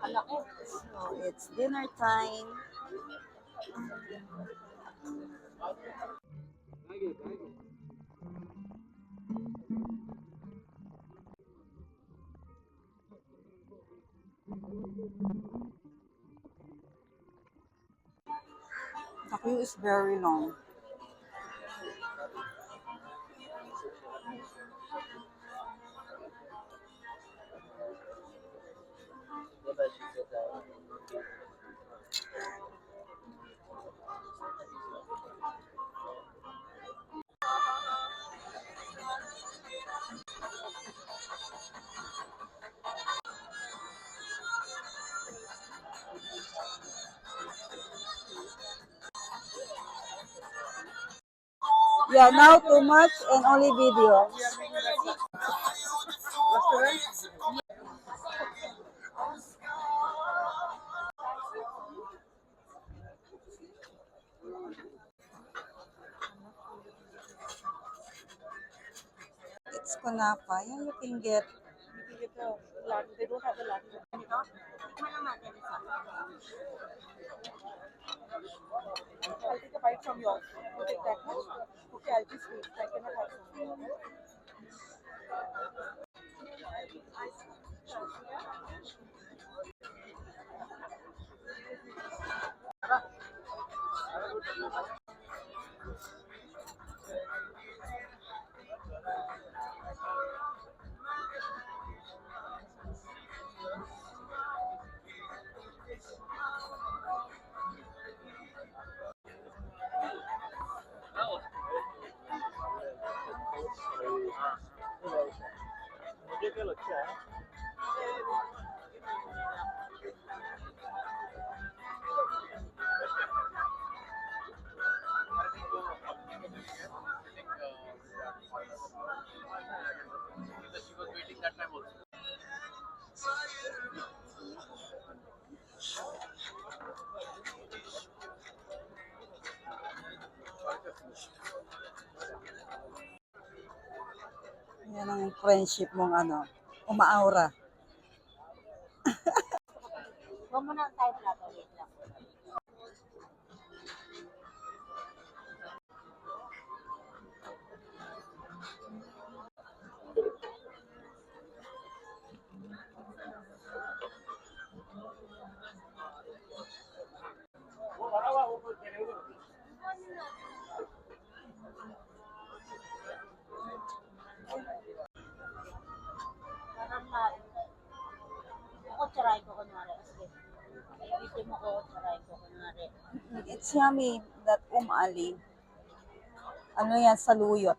So it's dinner time. The queue is very long. Yeah, now too much and only video. It's Kunapa. Yeah, you can get. They don't have the latte. I'll take a bite from yours. You take that much? Okay, I'll just wait. I cannot have so much. Yan ang friendship mong ano, umaaura. Huwag mo na tayo plato. Wait lang. Parang na, ako tsaray ko kunwari. Sige. Ibitin mo ko tsaray ko kunwari. It's yummy that Ali. Ano yan, saluyot.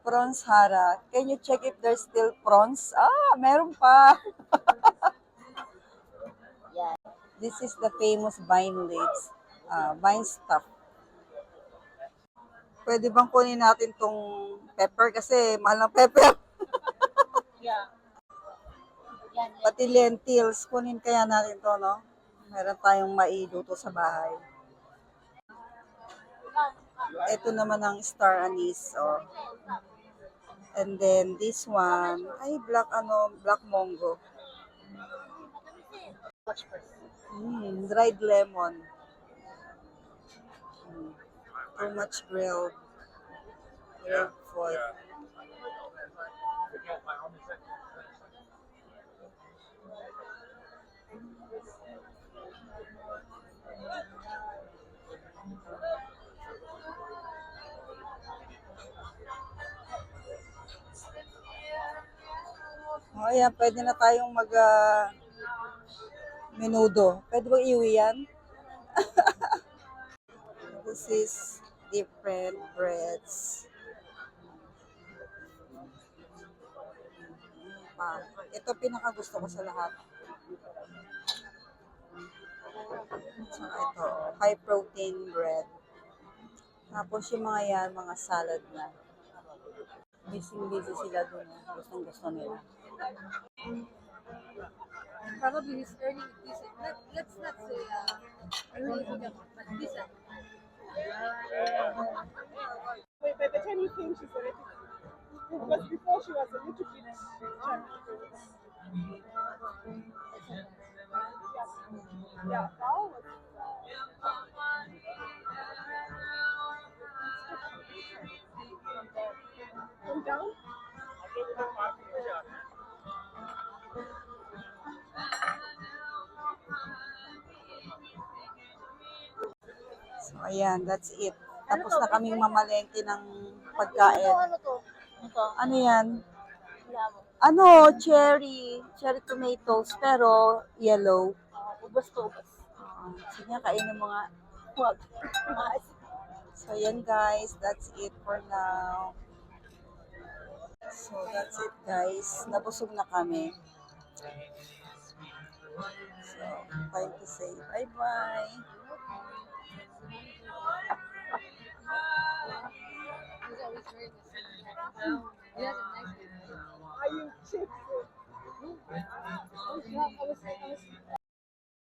Prawns hara. Can you check if there's still prawns? Ah, meron pa. Yeah. This is the famous vine leaves. Vine stuff. Pwede bang kunin natin tong pepper kasi mahal ng pepper. Yeah. Yan. Pati lentils, kunin kaya natin to, no? Meron tayong mailuto sa bahay. Ito naman ang star anise, oh. And then this one, ay black mongo. Dried lemon. Too much grilled food. Oh, ayan, pwede na tayong menudo. Pwede bang iuwi yan? This is different breads. Ito pinakagusto ko sa lahat. So, ito, high protein bread. Tapos yung mga yan, mga salad na. Busy sila dun. Gustong-gusto nila. Probably he's earning decent. Let's not say earning enough, but decent. Wait, by the time you came, she's already. Because before she was a little bit chunky. So, ayan, that's it. Tapos na kaming mamalengke ng pagkain. Ano to? Ito. Ano yan? Wala mo. Ano, cherry tomatoes, pero yellow. Ubas to, ubas. Sige, kainin mo nga. Huwag. So, yan guys, that's it for now. So, that's it guys. Nabusog na kami. So, time to say bye-bye. Are you chips?